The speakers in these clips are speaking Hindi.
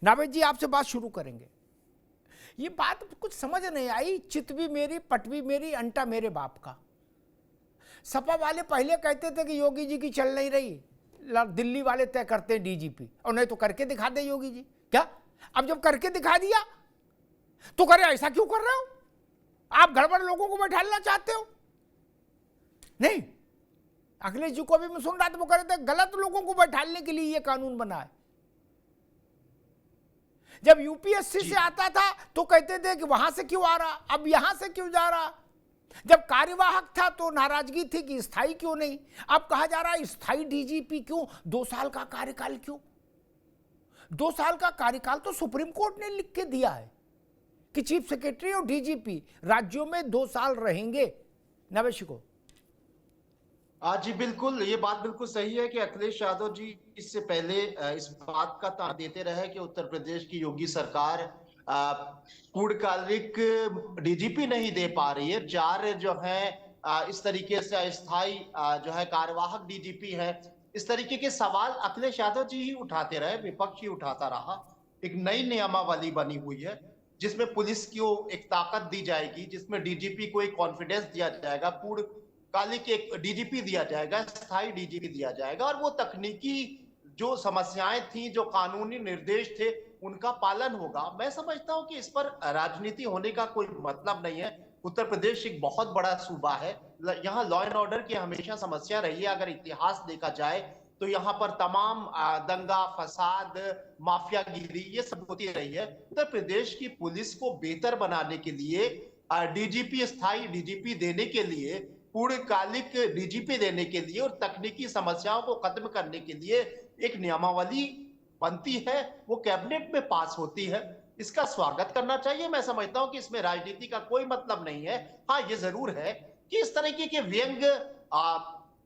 नावेद जी आपसे बात शुरू करेंगे। ये बात कुछ समझ नहीं आई, चित भी मेरी पट भी मेरी अंटा मेरे बाप का। सपा वाले पहले कहते थे कि योगी जी की चल नहीं रही, दिल्ली वाले तय करते हैं डीजीपी, और नहीं तो करके दिखा दे योगी जी। क्या अब जब करके दिखा दिया तो करे ऐसा क्यों कर रहे हो? आप गड़बड़ लोगों को बैठाना चाहते हो? नहीं, अखिलेश जी को भी मैं सुन रहा था, वो कह रहे थे गलत लोगों को बैठाने के लिए ये कानून बना है। जब यूपीएससी से आता था तो कहते थे कि वहां से क्यों आ रहा, अब यहां से क्यों जा रहा। जब कार्यवाहक था तो नाराजगी थी कि स्थायी क्यों नहीं, अब कहा जा रहा है स्थायी डीजीपी क्यों, 2 साल का कार्यकाल क्यों। 2 साल का कार्यकाल तो सुप्रीम कोर्ट ने लिख के दिया है कि चीफ सेक्रेटरी और डीजीपी राज्यों में 2 साल रहेंगे। नवेश को जी बिल्कुल, ये बात बिल्कुल सही है कि अखिलेश यादव जी इससे पहले इस बात का तान देते रहे कि उत्तर प्रदेश की योगी सरकार पूर्णकालिक डीजीपी नहीं दे पा रही है। 4 जो है इस तरीके से अस्थायी जो है कार्यवाहक डीजीपी है। इस तरीके के सवाल अखिलेश यादव जी ही उठाते रहे, विपक्ष ही उठाता रहा। एक नई नियमावली बनी हुई है जिसमें पुलिस को एक ताकत दी जाएगी, जिसमें डीजीपी को एक कॉन्फिडेंस दिया जाएगा, पूर्णकालिक एक डीजीपी दिया जाएगा, स्थायी डीजीपी दिया जाएगा, और वो तकनीकी जो समस्याएं थी, जो कानूनी निर्देश थे, उनका पालन होगा। मैं समझता हूं कि इस पर राजनीति होने का कोई मतलब नहीं है। उत्तर प्रदेश एक बहुत बड़ा सूबा है, यहाँ लॉ एंड ऑर्डर की हमेशा समस्या रही है। अगर इतिहास देखा जाए तो यहाँ पर तमाम दंगा फसाद माफियागिरी ये सब होती रही है। उत्तर प्रदेश की पुलिस को बेहतर बनाने के लिए डीजीपी, स्थायी डीजीपी देने के लिए, पूर्णकालिक डीजीपी देने के लिए और तकनीकी समस्याओं को खत्म करने के लिए एक नियमावली बनती है, वो कैबिनेट में पास होती है। इसका स्वागत करना चाहिए। मैं समझता हूं कि इसमें राजनीति का कोई मतलब नहीं है। हाँ, ये जरूर है कि इस तरीके के व्यंग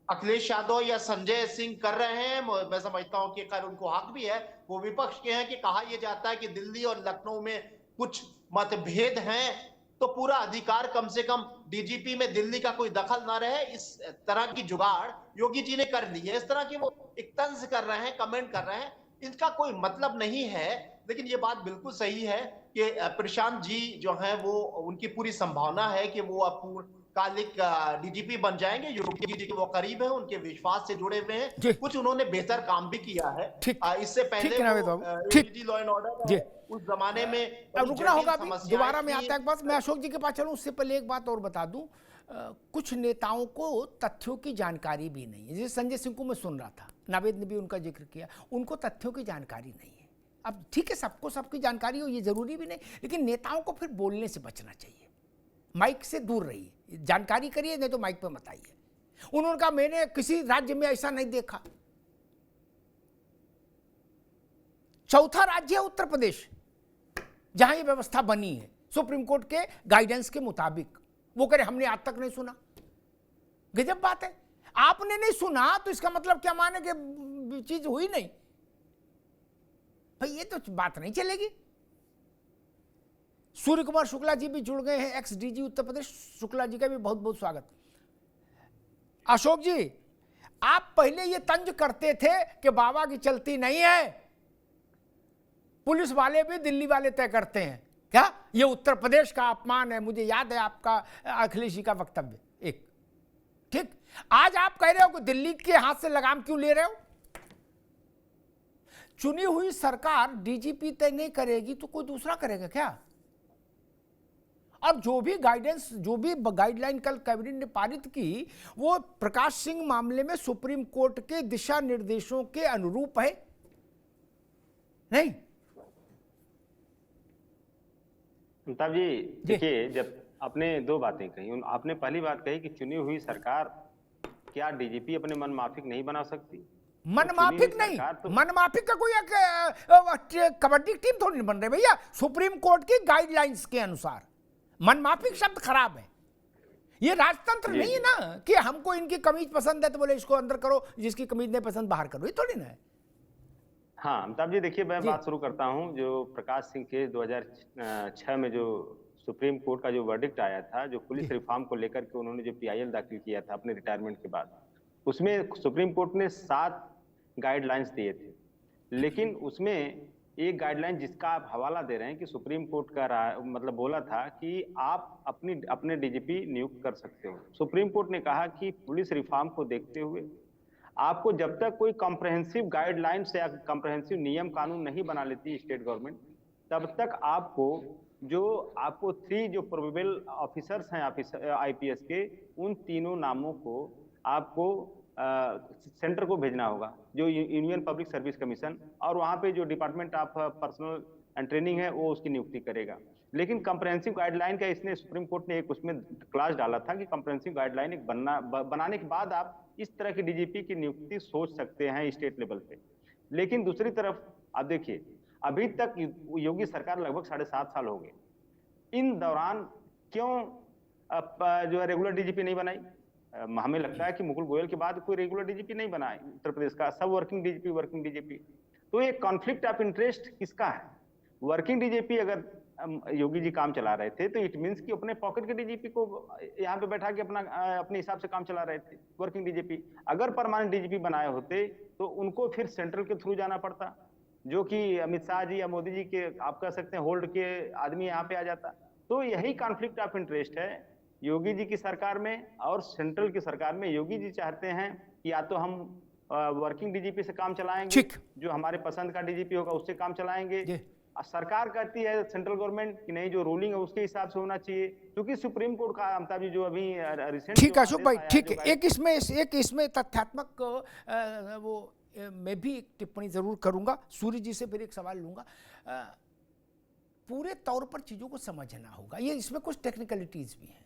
अखिलेश यादव या संजय सिंह कर रहे हैं। मैं समझता हूं कि खैर उनको हक भी है, वो विपक्ष के हैं कि कहा यह जाता है कि दिल्ली और लखनऊ में कुछ मतभेद हैं तो पूरा अधिकार कम से कम डीजीपी में दिल्ली का कोई दखल ना रहे। इस तरह की जुगाड़ योगी जी ने कर ली है। इस तरह की वो एक तंज कर रहे हैं, कमेंट कर रहे हैं, इनका कोई मतलब नहीं है। लेकिन ये बात बिल्कुल सही है कि प्रशांत जी जो है वो, उनकी पूरी संभावना है कि वो पूर्णकालिक डीजीपी बन जाएंगे। योगी जी के वो करीब है, उनके विश्वास से जुड़े हुए हैं, कुछ उन्होंने बेहतर काम भी किया है। इससे पहले लॉ एंड ऑर्डर उस जमाने में रुकना होगा, अभी दोबारा में आता है। बस मैं अशोक जी के पास चलूं उससे पहले एक बात और बता दूं, कुछ नेताओं को तथ्यों की जानकारी भी नहीं है। जैसे संजय सिंह को मैं सुन रहा था, नावेद ने भी उनका जिक्र किया, उनको तथ्यों की जानकारी नहीं है। अब ठीक है, सबको सबकी जानकारी हो ये जरूरी भी नहीं, लेकिन नेताओं को फिर बोलने से बचना चाहिए, माइक से दूर रहिए, जानकारी करिए, नहीं तो माइक पर मत आइए। उन्होंने कहा मैंने किसी राज्य में ऐसा नहीं देखा। चौथा राज्य है उत्तर प्रदेश जहां ये व्यवस्था बनी है सुप्रीम कोर्ट के गाइडेंस के मुताबिक। वो कह रहे हमने आज तक नहीं सुना। गजब बात है, आपने नहीं सुना तो इसका मतलब क्या माने कि चीज हुई नहीं? भाई ये तो बात नहीं चलेगी। सूर्य कुमार शुक्ला जी भी जुड़ गए हैं, एक्स डीजी उत्तर प्रदेश। शुक्ला जी का भी बहुत बहुत स्वागत। अशोक जी, आप पहले ये तंज करते थे कि बाबा की चलती नहीं है, पुलिस वाले भी दिल्ली वाले तय करते हैं। क्या ये उत्तर प्रदेश का अपमान है? मुझे याद है आपका अखिलेश जी का वक्तव्य एक, ठीक। आज आप कह रहे हो कि दिल्ली के हाथ से लगाम क्यों ले रहे हो? चुनी हुई सरकार डीजीपी तय नहीं करेगी तो कोई दूसरा करेगा क्या? और जो भी गाइडेंस, जो भी गाइडलाइन कल कैबिनेट ने पारित की, वो प्रकाश सिंह मामले में सुप्रीम कोर्ट के दिशा निर्देशों के अनुरूप है नहीं? अमिताभ जी देखिए, जब आपने 2 बातें कही, आपने पहली बात कही कि चुनी हुई सरकार क्या डीजीपी अपने मन माफिक नहीं बना सकती? मनमाफिक नहीं, मनमाफिक का कोई कबड्डी टीम थोड़ी नहीं बन रही भैया, सुप्रीम कोर्ट की गाइडलाइंस के अनुसार। मनमाफिक शब्द खराब है, ये राजतंत्र नहीं है ना कि हमको इनकी कमीज पसंद है तो बोले इसको अंदर करो, जिसकी कमीज नहीं पसंद बाहर करो, ये थोड़ी ना है। हाँ अमिताभ जी देखिए, मैं बात शुरू करता हूँ। जो प्रकाश सिंह के 2006 में जो सुप्रीम कोर्ट का जो वर्डिक्ट आया था, जो पुलिस रिफॉर्म को लेकर के उन्होंने जो PIL दाखिल किया था अपने रिटायरमेंट के बाद, उसमें सुप्रीम कोर्ट ने 7 गाइडलाइंस दिए थे, लेकिन उसमें एक गाइडलाइन जिसका आप हवाला दे रहे हैं कि सुप्रीम कोर्ट का मतलब बोला था कि आप अपने डीजीपी नियुक्त कर सकते हो। सुप्रीम कोर्ट ने कहा कि पुलिस रिफॉर्म को देखते हुए आपको जब तक कोई कॉम्प्रहेंसिव गाइडलाइंस या कॉम्प्रहेंसिव नियम कानून नहीं बना लेती स्टेट गवर्नमेंट, तब तक आपको 3 जो प्रोबेबल ऑफिसर्स हैं आईपीएस के, उन तीनों नामों को आपको सेंटर को भेजना होगा, जो यूनियन पब्लिक सर्विस कमीशन, और वहां पे जो department of personal and training है वो उसकी नियुक्ति करेगा। लेकिन कंप्रहेंसिव गाइडलाइन का इसने सुप्रीम कोर्ट ने एक उसमें क्लास डाला था कि कंप्रहेंसिव गाइडलाइन एक बनाने के बाद आप इस तरह की डीजीपी की नियुक्ति सोच सकते हैं स्टेट लेवल पे। लेकिन दूसरी तरफ आप देखिए, अभी तक योगी सरकार लगभग 7.5 साल हो गए, इन दौरान क्यों जो है रेगुलर डीजीपी नहीं बनाई? हमें लगता है कि मुकुल गोयल के बाद कोई रेगुलर डीजीपी नहीं बना है उत्तर प्रदेश का, सब वर्किंग डीजीपी। तो ये कॉन्फ्लिक्ट ऑफ इंटरेस्ट किसका है? वर्किंग डीजीपी अगर योगी जी काम चला रहे थे तो इट मींस कि अपने पॉकेट के डीजीपी को यहाँ पे बैठा के अपने हिसाब से काम चला रहे थे वर्किंग डीजीपी। अगर परमानेंट डीजीपी बनाए होते तो उनको फिर सेंट्रल के थ्रू जाना पड़ता, जो कि अमित शाह जी या मोदी जी के आप कह सकते हैं होल्ड के आदमी यहाँ पे आ जाता। तो यही कॉन्फ्लिक्ट ऑफ इंटरेस्ट है योगी जी की सरकार में और सेंट्रल की सरकार में। योगी जी चाहते हैं कि या तो हम वर्किंग डीजीपी से काम चलाएंगे, जो हमारे पसंद का डीजीपी होगा उससे काम चलाएंगे। सरकार कहती है सेंट्रल गवर्नमेंट कि नहीं, जो रूलिंग है उसके हिसाब से होना चाहिए, क्योंकि सुप्रीम कोर्ट का अमिताभ जी जो अभी रिसेंट। ठीक है अशोक भाई, ठीक है। एक इसमें तथ्यात्मक वो मैं भी एक टिप्पणी जरूर करूंगा, सूर्य जी से फिर एक सवाल लूंगा। पूरे तौर पर चीजों को समझना होगा, ये इसमें कुछ टेक्निकलिटीज भी हैं।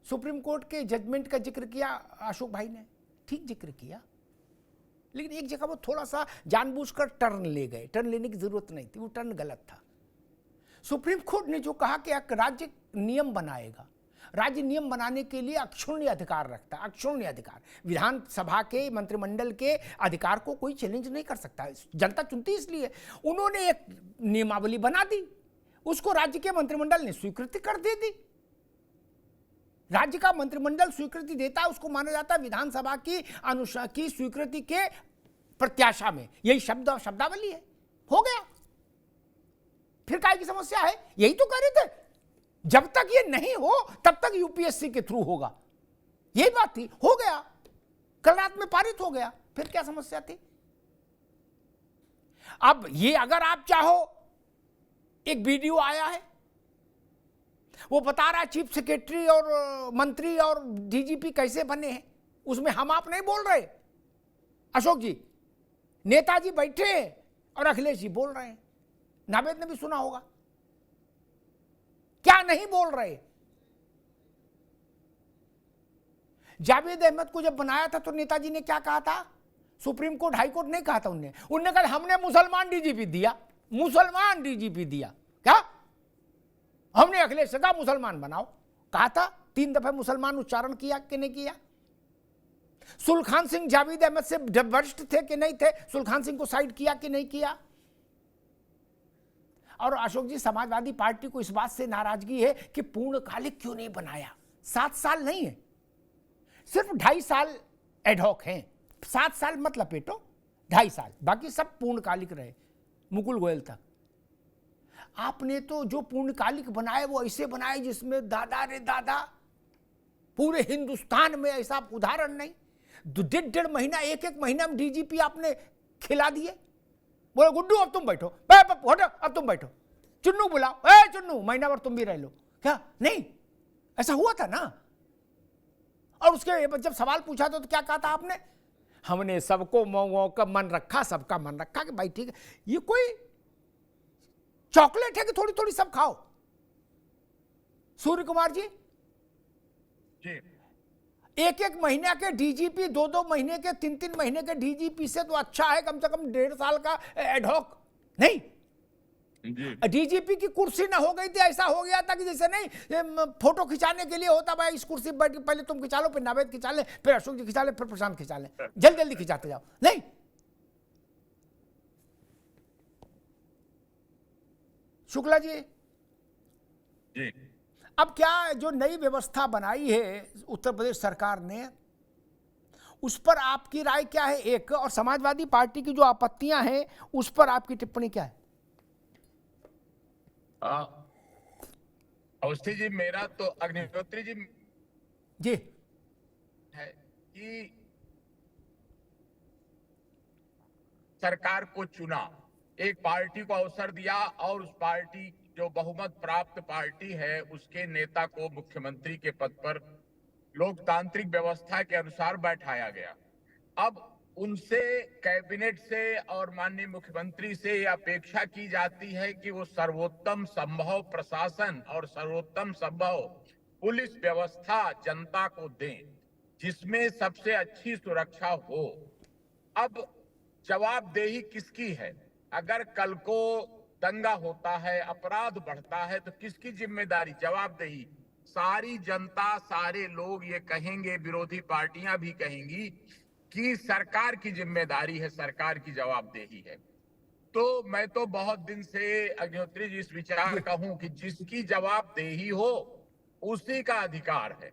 सुप्रीम कोर्ट के जजमेंट का जिक्र किया अशोक भाई ने, ठीक जिक्र किया, लेकिन एक जगह वो थोड़ा सा जानबूझकर टर्न ले गए। टर्न लेने की जरूरत नहीं थी, वो टर्न गलत था। सुप्रीम कोर्ट ने जो कहा कि एक राज्य नियम बनाएगा, राज्य नियम बनाने के लिए अक्षुण्य अधिकार रखता है। अक्षुण्य अधिकार, विधानसभा के मंत्रिमंडल के अधिकार को कोई चैलेंज नहीं कर सकता। जनता चुनती इसलिए। उन्होंने एक नियमावली बना दी, उसको राज्य के मंत्रिमंडल ने स्वीकृति कर दे दी। राज्य का मंत्रिमंडल स्वीकृति देता है, उसको माना जाता है विधानसभा की स्वीकृति के प्रत्याशा में। यही शब्दावली है, हो गया। फिर काय की समस्या है? यही तो कह रहे थे, जब तक ये नहीं हो तब तक यूपीएससी के थ्रू होगा, यही बात थी। हो गया, कल रात में पारित हो गया, फिर क्या समस्या थी? अब ये अगर आप चाहो, एक वीडियो आया है, वो बता रहा है चीफ सेक्रेटरी और मंत्री और डीजीपी कैसे बने हैं, उसमें हम आप नहीं बोल रहे अशोक जी, नेताजी बैठे हैं और अखिलेश जी बोल रहे हैं। नावेद ने भी सुना होगा, क्या नहीं बोल रहे। जावेद अहमद को जब बनाया था तो नेताजी ने क्या कहा था? सुप्रीम कोर्ट हाई कोर्ट नहीं कहा था, उनने कहा हमने मुसलमान डीजीपी दिया, मुसलमान डीजीपी दिया। क्या हमने अखिलेश से कहा मुसलमान बनाओ, कहा था। 3 दफे मुसलमान उच्चारण किया कि नहीं किया? सुलखान सिंह जावेद अहमद से वरिष्ठ थे कि नहीं थे? सुलखान सिंह को साइड किया कि नहीं किया? और अशोक जी, समाजवादी पार्टी को इस बात से नाराजगी है कि पूर्णकालिक क्यों नहीं बनाया। 7 साल नहीं है, सिर्फ 2.5 साल एडहॉक हैं। 7 साल मत लपेटो, 2.5 साल, बाकी सब पूर्णकालिक रहे, मुकुल गोयल तक। आपने तो जो पूर्णकालिक बनाए वो ऐसे बनाए जिसमें दादा रे दादा, पूरे हिंदुस्तान में ऐसा उदाहरण नहीं। 1.5 महीना, एक महीना में डीजीपी आपने खिला दिए। बोले गुड्डू अब तुम बैठो, हटो अब तुम बैठो, चुन्नू बुलाओ, चुन्नू महीना भर तुम भी रह लो। क्या नहीं, ऐसा हुआ था ना? और उसके जब सवाल पूछा तो क्या कहा था आपने? हमने सबको मऊओं का मन रखा, सबका मन रखा कि भाई ठीक है, ये कोई चॉकलेट है कि थोड़ी थोड़ी सब खाओ। सूर्य कुमार जी, एक महीने के डीजीपी, 2 महीने के, 3 महीने के डीजीपी से तो अच्छा है कम से कम 1.5 साल का एडहॉक। नहीं, डीजीपी की कुर्सी ना हो गई थी, ऐसा हो गया था कि जैसे नहीं फोटो खिंचाने के लिए होता, भाई इस कुर्सी बैठ के पहले तुम खिंचा लो, फिर नावेद खिंचा ले, फिर अशोक जी खिंचा ले, फिर प्रशांत खिंचा ले, जल्दी जल्दी खिंचाते जाओ। नहीं, शुक्ला जी, अब क्या जो नई व्यवस्था बनाई है उत्तर प्रदेश सरकार ने, उस पर आपकी राय क्या है? एक, और समाजवादी पार्टी की जो आपत्तियां हैं उस पर आपकी टिप्पणी क्या है? अवस्थी जी, मेरा तो अग्निहोत्री जी जी है कि सरकार को चुना, एक पार्टी को अवसर दिया और उस पार्टी जो बहुमत प्राप्त पार्टी है उसके नेता को मुख्यमंत्री के पद पर लोकतांत्रिक व्यवस्था के अनुसार बैठाया गया। अब उनसे, कैबिनेट से और माननीय मुख्यमंत्री से ये अपेक्षा की जाती है कि वो सर्वोत्तम संभव प्रशासन और सर्वोत्तम संभव पुलिस व्यवस्था जनता को दें, जिसमें सबसे अच्छी सुरक्षा हो। अब जवाबदेही किसकी है? अगर कल को दंगा होता है, अपराध बढ़ता है, तो किसकी जिम्मेदारी? जवाबदेही सारी जनता, सारे लोग ये कहेंगे, विरोधी पार्टियां भी कहेंगी कि सरकार की जिम्मेदारी है, सरकार की जवाबदेही है। तो मैं तो बहुत दिन से अग्निहोत्री जी इस विचार का हूं कि जिसकी जवाबदेही हो उसी का अधिकार है।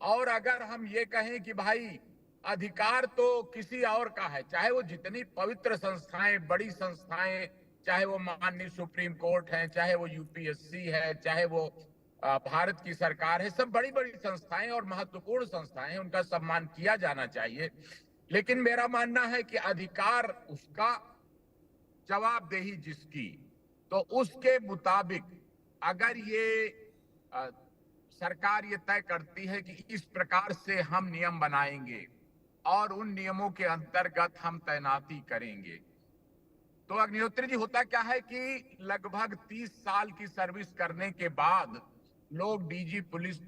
और अगर हम ये कहें कि भाई अधिकार तो किसी और का है, चाहे वो जितनी पवित्र संस्थाएं, बड़ी संस्थाएं, चाहे वो माननीय सुप्रीम कोर्ट है, चाहे वो यूपीएससी है, चाहे वो भारत की सरकार है, सब बड़ी बड़ी संस्थाएं और महत्वपूर्ण संस्थाएं हैं, उनका सम्मान किया जाना चाहिए। लेकिन मेरा मानना है कि अधिकार उसका, जवाबदेही जिसकी, तो उसके मुताबिक अगर ये सरकार ये तय करती है कि इस प्रकार से हम नियम बनाएंगे और उन नियमों के अंतर्गत हम तैनाती करेंगे, तो अग्निहोत्री जी होता क्या है कि लगभग 30 साल की सर्विस करने के बाद लोग डीजी पुलिस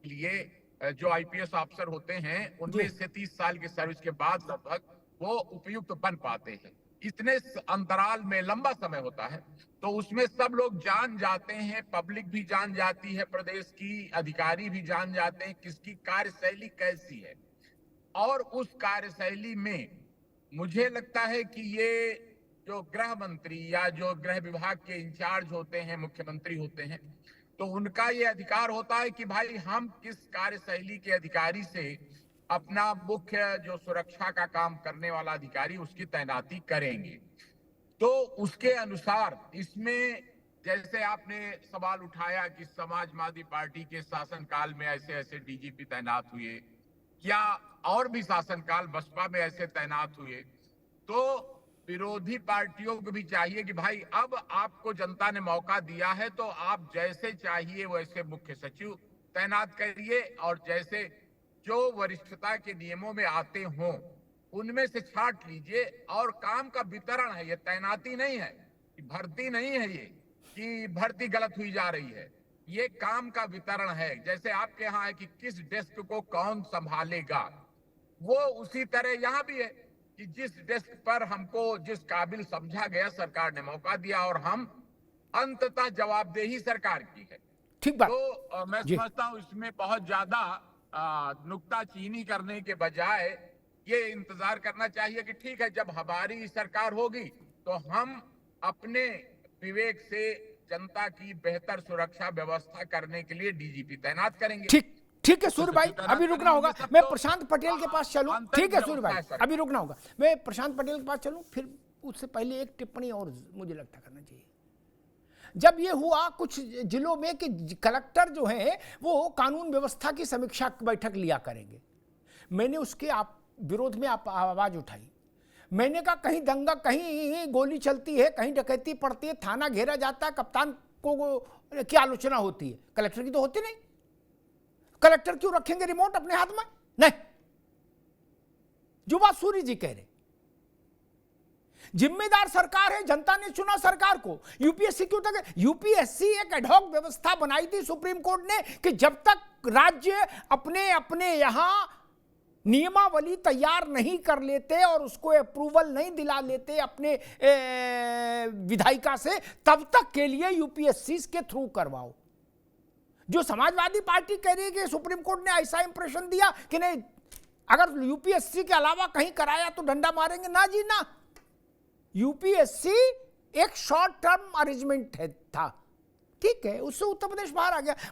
लिए जो आईपीएस अफसर होते हैं उनमें से 30 साल की सर्विस के बाद लगभग वो उपयुक्त बन पाते हैं। इतने अंतराल में लंबा समय होता है, तो उसमें सब लोग जान जाते हैं, पब्लिक भी जान जाती है, प्रदेश की अधिकारी भी जान जाते हैं किसकी कार्यशैली कैसी है। और उस कार्यशैली में मुझे लगता है कि ये जो गृह मंत्री या जो गृह विभाग के इंचार्ज होते हैं, मुख्यमंत्री होते हैं, तो उनका ये अधिकार होता है कि भाई हम किस कार्यशैली के अधिकारी से अपना मुख्य जो सुरक्षा का काम करने वाला अधिकारी उसकी तैनाती करेंगे। तो उसके अनुसार इसमें, जैसे आपने सवाल उठाया कि समाजवादी पार्टी के शासनकाल में ऐसे ऐसे डीजीपी तैनात हुए, क्या और भी शासनकाल बसपा में ऐसे तैनात हुए, तो विरोधी पार्टियों को भी चाहिए कि भाई अब आपको जनता ने मौका दिया है, तो आप जैसे चाहिए वैसे मुख्य सचिव तैनात करिए और जैसे जो वरिष्ठता के नियमों में आते हों उनमें से छांट लीजिए। और काम का वितरण है, ये तैनाती नहीं है, भर्ती नहीं है, ये कि भर्ती गलत हुई जा रही है, ये काम का वितरण है। जैसे आपके यहाँ है कि किस डेस्क को कौन संभालेगा, वो उसी तरह यहाँ भी है कि जिस डेस्क पर हमको जिस काबिल समझा गया सरकार ने मौका दिया और हम अंततः जवाबदेही सरकार की है। ठीक बात। तो मैं समझता हूँ इसमें बहुत ज्यादा नुक्ताचीनी करने के बजाय ये इंतजार करना चाहिए कि ठीक है, जब हमारी सरकार होगी तो हम अपने विवेक से जनता की बेहतर सुरक्षा व्यवस्था करने के लिए डीजीपी तैनात करेंगे। ठीक है सूर्य भाई, अभी रुकना होगा, मैं प्रशांत पटेल के पास चलूं। ठीक है सूर्य भाई, अभी रुकना होगा, मैं प्रशांत पटेल के पास चलूं। फिर उससे पहले एक टिप्पणी और मुझे लगता करना चाहिए। जब ये हुआ कुछ जिलों में कि कलेक्टर जो है वो कानून व्यवस्था की समीक्षा बैठक लिया करेंगे, मैंने उसके विरोध में आवाज उठाई। मैंने कहा कहीं दंगा, कहीं गोली चलती है, कहीं डकैती पड़ती है, थाना घेरा जाता है, कप्तान को की आलोचना होती है, कलेक्टर की तो होती नहीं। कलेक्टर क्यों रखेंगे रिमोट अपने हाथ में? नहीं, जो बात सूर्य जी कह रहे, जिम्मेदार सरकार है, जनता ने चुना सरकार को। यूपीएससी क्यों तक, यूपीएससी एक एडहॉक व्यवस्था बनाई थी सुप्रीम कोर्ट ने कि जब तक राज्य अपने अपने यहां नियमावली तैयार नहीं कर लेते और उसको अप्रूवल नहीं दिला लेते अपने विधायिका से, तब तक के लिए यूपीएससी के थ्रू करवाओ। जो समाजवादी पार्टी कह रही है कि सुप्रीम कोर्ट ने ऐसा इंप्रेशन दिया कि नहीं, अगर यूपीएससी के अलावा कहीं कराया तो डंडा मारेंगे, ना जी ना। यूपीएससी एक शॉर्ट टर्म अरेंजमेंट था, ठीक है, उससे उत्तर प्रदेश बाहर आ गया।